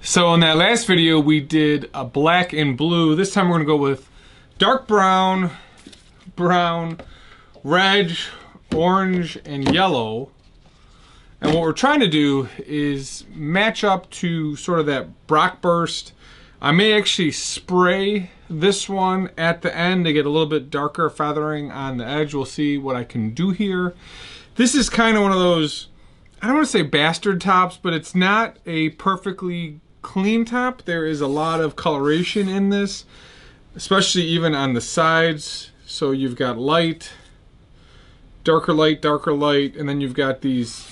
So in that last video we did a black and blue. This time we're gonna go with dark brown, red, orange, and yellow. And what we're trying to do is match up to sort of that Brockburst. I may actually spray this one at the end to get a little bit darker feathering on the edge. We'll see what I can do here. This is kind of one of those, I don't want to say bastard tops, but it's not a perfectly clean top. There is a lot of coloration in this, especially even on the sides. So you've got light, darker light, and then you've got these,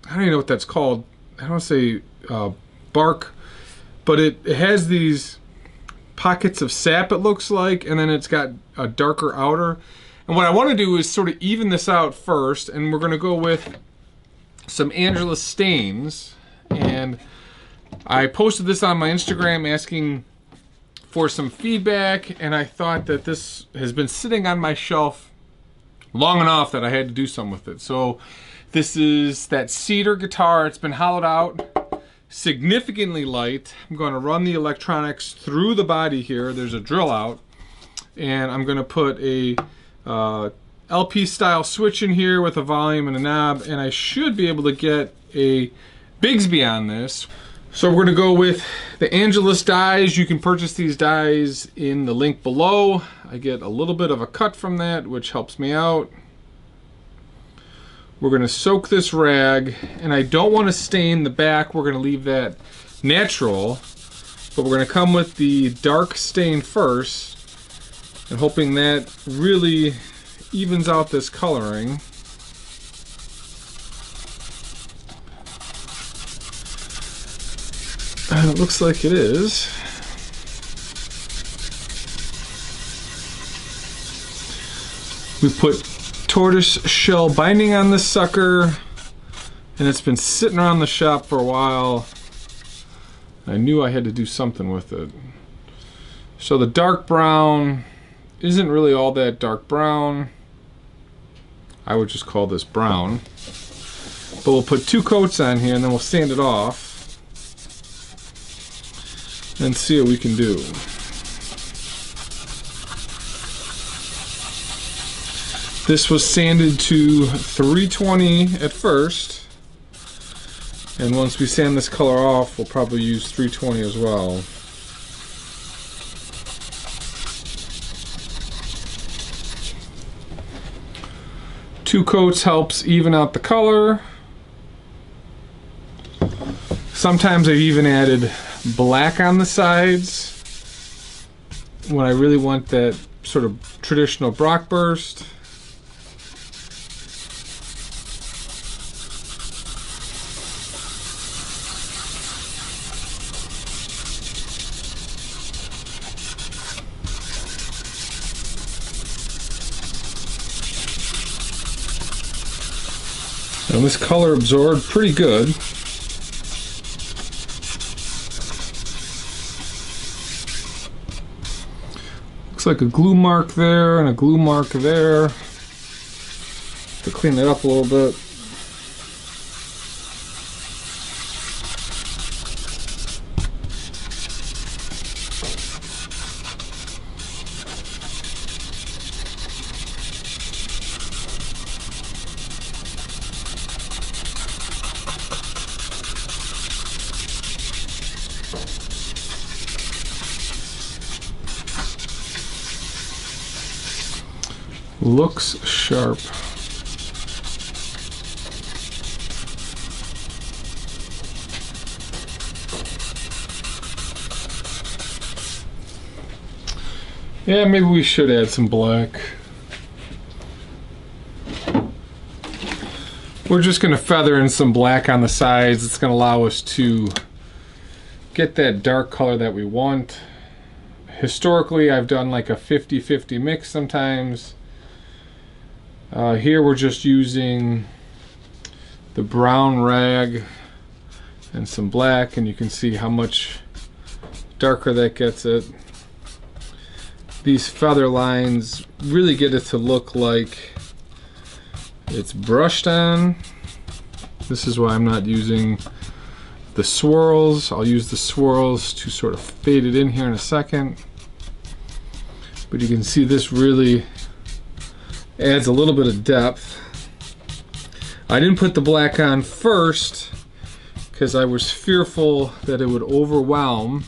I don't even know what that's called. I don't want to say bark, but it has these pockets of sap, it looks like, and then it's got a darker outer. And what I want to do is sort of even this out first, and we're going to go with some Angela stains. And I posted this on my Instagram asking for some feedback, and I thought that this has been sitting on my shelf long enough that I had to do something with it. So this is that cedar guitar. It's been hollowed out, significantly light. I'm going to run the electronics through the body here. There's a drill out, and I'm going to put a LP style switch in here with a volume and a knob, and I should be able to get a Bigsby on this. So we're going to go with the Angelus dies. You can purchase these dies in the link below. I get a little bit of a cut from that, which helps me out. We're going to soak this rag, and I don't want to stain the back. We're going to leave that natural, but we're going to come with the dark stain first, and hoping that really evens out this coloring. And it looks like it is. We put tortoise shell binding on this sucker, and it's been sitting around the shop for a while. I knew I had to do something with it. So the dark brown isn't really all that dark brown. I would just call this brown. But we'll put 2 coats on here, and then we'll sand it off and see what we can do. This was sanded to 320 at first, and once we sand this color off, we'll probably use 320 as well. Two coats helps even out the color. Sometimes I've even added black on the sides when I really want that sort of traditional Brockburst. And this color absorbed pretty good. Looks like a glue mark there and a glue mark there. To clean it up a little bit. Looks sharp. Yeah, maybe we should add some black. We're just going to feather in some black on the sides. It's going to allow us to get that dark color that we want. Historically, I've done like a 50-50 mix sometimes. Here we're just using the brown rag and some black, and you can see how much darker that gets it. These feather lines really get it to look like it's brushed on. This is why I'm not using the swirls. I'll use the swirls to sort of fade it in here in a second. But you can see this really adds a little bit of depth. I didn't put the black on first because I was fearful that it would overwhelm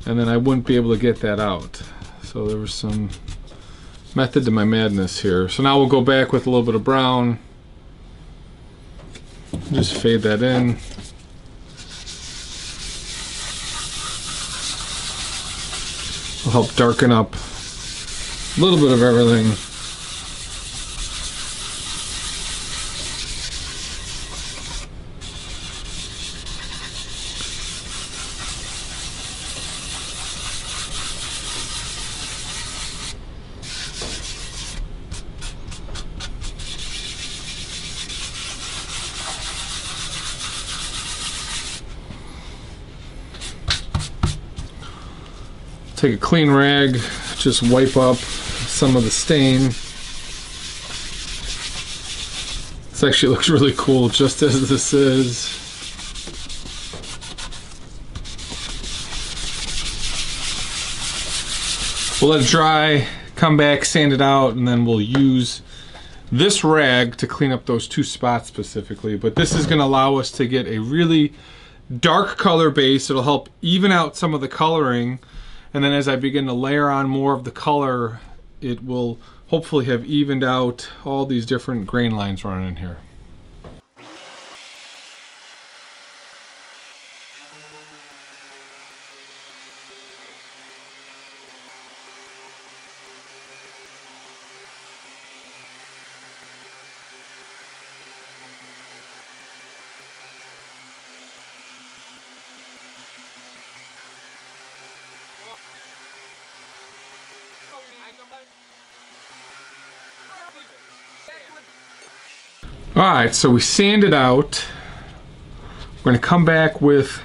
and then I wouldn't be able to get that out. So there was some method to my madness here. So now we'll go back with a little bit of brown. Just fade that in. Will help darken up a little bit of everything. Take a clean rag, just wipe up some of the stain. This actually looks really cool just as this is. We'll let it dry, come back, sand it out, and then we'll use this rag to clean up those two spots specifically. But this is going to allow us to get a really dark color base. It'll help even out some of the coloring. And then as I begin to layer on more of the color, it will hopefully have evened out all these different grain lines running in here. Alright, so we sanded out. We're going to come back with,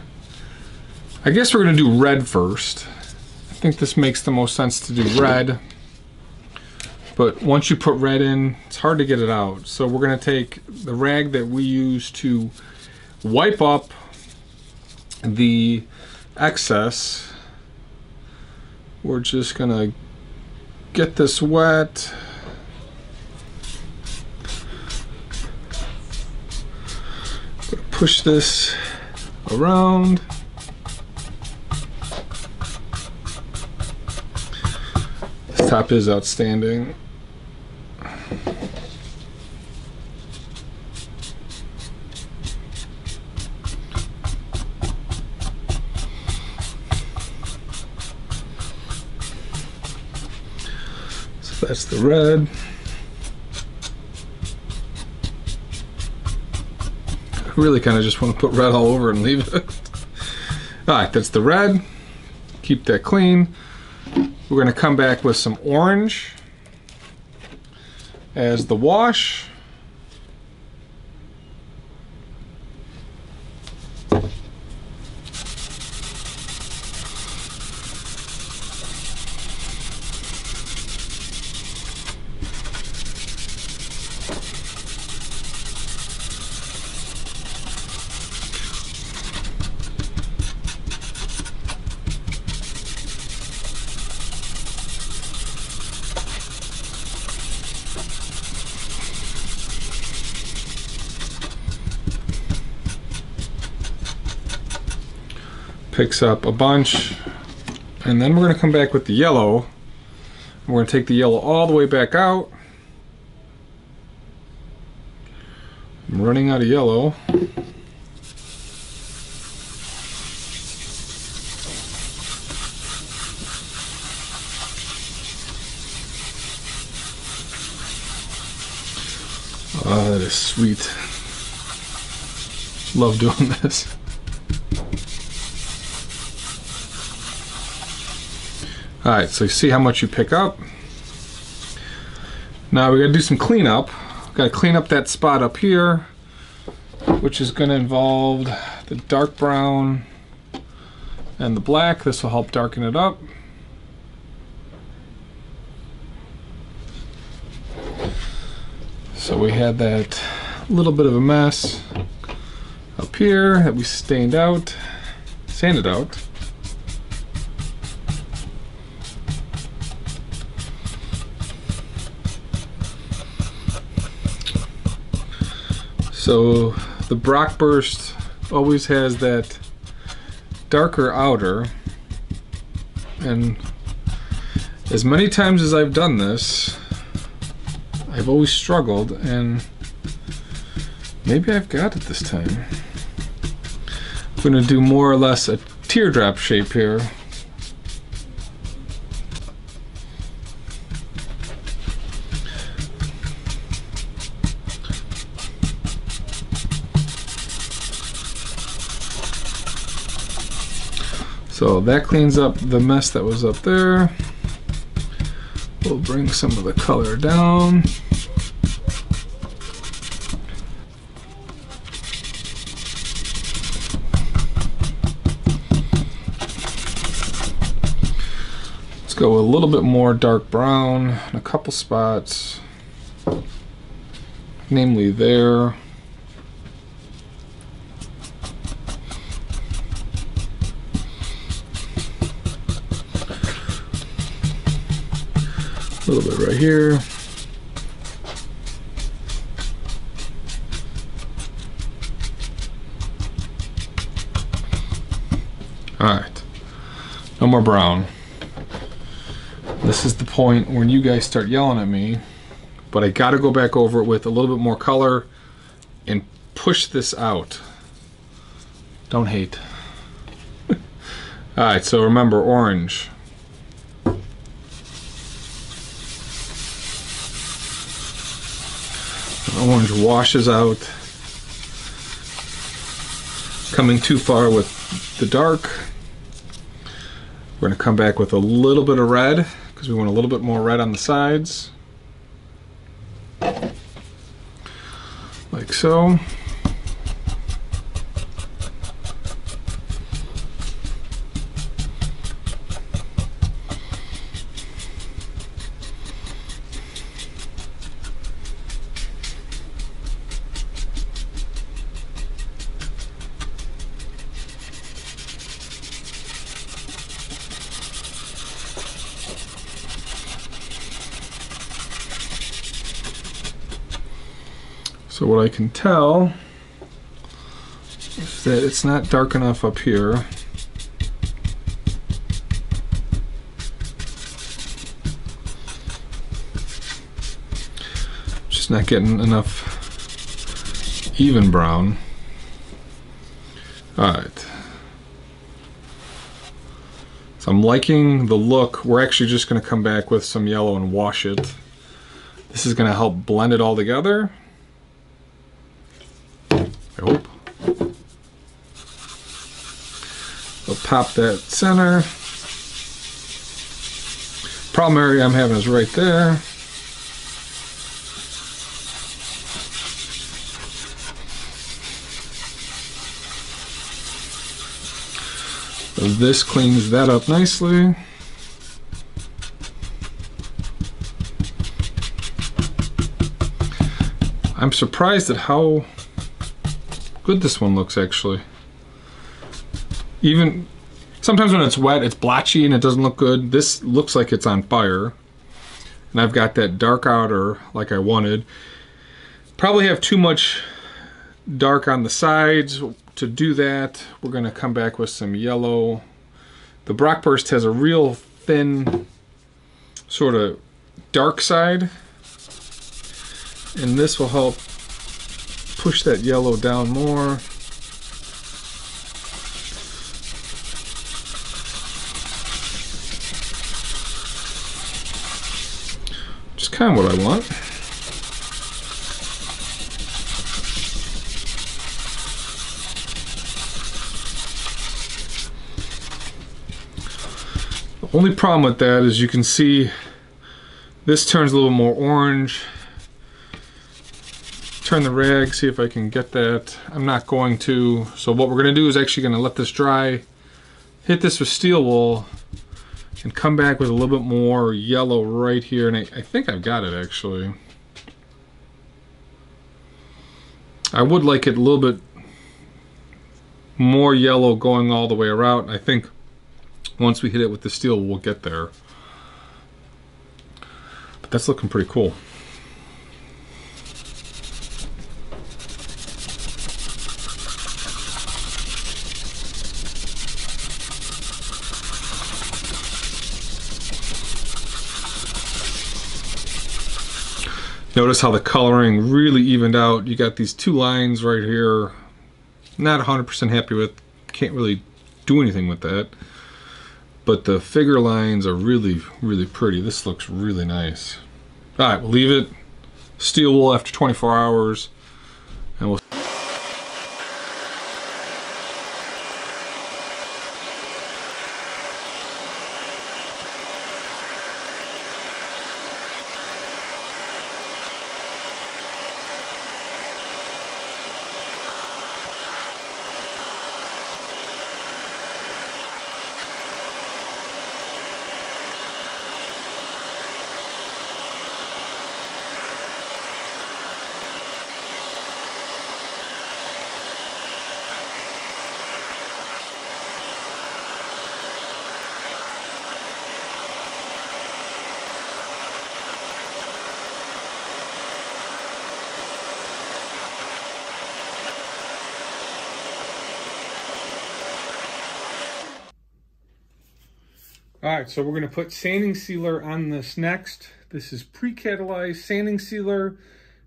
I guess we're going to do red first. I think this makes the most sense to do red. But once you put red in, it's hard to get it out. So we're going to take the rag that we use to wipe up the excess. We're just going to get this wet. Push this around. This top is outstanding. So that's the red. Really kind of just want to put red all over and leave it. Alright, that's the red. Keep that clean. We're going to come back with some orange as the wash. Picks up a bunch, and then we're going to come back with the yellow. We're going to take the yellow all the way back out. I'm running out of yellow. Oh, that is sweet. Love doing this. Alright, so you see how much you pick up. Now we gotta do some cleanup. We've gotta clean up that spot up here, which is gonna involve the dark brown and the black. This will help darken it up. So we had that little bit of a mess. up here that we sanded out. So the Brockburst always has that darker outer, and as many times as I've done this, I've always struggled, and maybe I've got it this time. I'm going to do more or less a teardrop shape here. So that cleans up the mess that was up there. We'll bring some of the color down. Let's go a little bit more dark brown in a couple spots, namely there. A little bit right here. Alright, no more brown. This is the point when you guys start yelling at me, but I gotta go back over it with a little bit more color and push this out. Don't hate. Alright, so remember orange. Orange washes out, coming too far with the dark. We're going to come back with a little bit of red because we want a little bit more red on the sides, like so. So what I can tell is that it's not dark enough up here. Just not getting enough even brown. Alright. So I'm liking the look. We're actually just going to come back with some yellow and wash it. This is going to help blend it all together. I hope. We'll pop that center. Problem area I'm having is right there. So this cleans that up nicely. I'm surprised at how good this one looks, actually. Even sometimes when it's wet, it's blotchy and it doesn't look good. This looks like it's on fire. And I've got that dark outer like I wanted. Probably have too much dark on the sides. To do that, we're going to come back with some yellow. The Brockburst has a real thin sort of dark side. And this will help push that yellow down more. Just kind of what I want. The only problem with that is you can see this turns a little more orange. Turn the rag, see if I can get that. I'm not going to. So what we're going to do is actually going to let this dry, hit this with steel wool, and come back with a little bit more yellow right here. And I think I've got it, actually. I would like it a little bit more yellow going all the way around. I think once we hit it with the steel, we'll get there. But that's looking pretty cool. Notice how the coloring really evened out. You got these two lines right here. Not 100% happy with. Can't really do anything with that. But the figure lines are really, really pretty. This looks really nice. All right, we'll leave it. Steel wool after 24 hours. And we'll... All right, so we're going to put sanding sealer on this next. This is pre-catalyzed sanding sealer.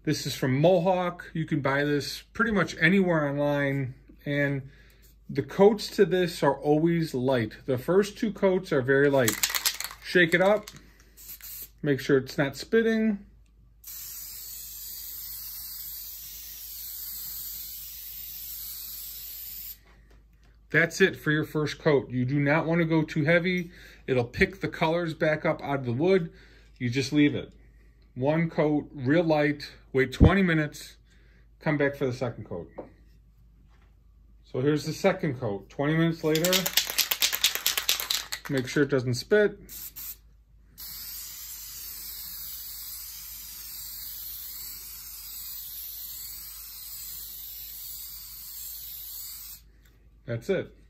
This is from Mohawk. You can buy this pretty much anywhere online. And the coats to this are always light. The first two coats are very light. Shake it up. Make sure it's not spitting. That's it for your first coat. You do not want to go too heavy. It'll pick the colors back up out of the wood. You just leave it. One coat, real light, wait 20 minutes, come back for the second coat. So here's the second coat. 20 minutes later, make sure it doesn't spit. That's it.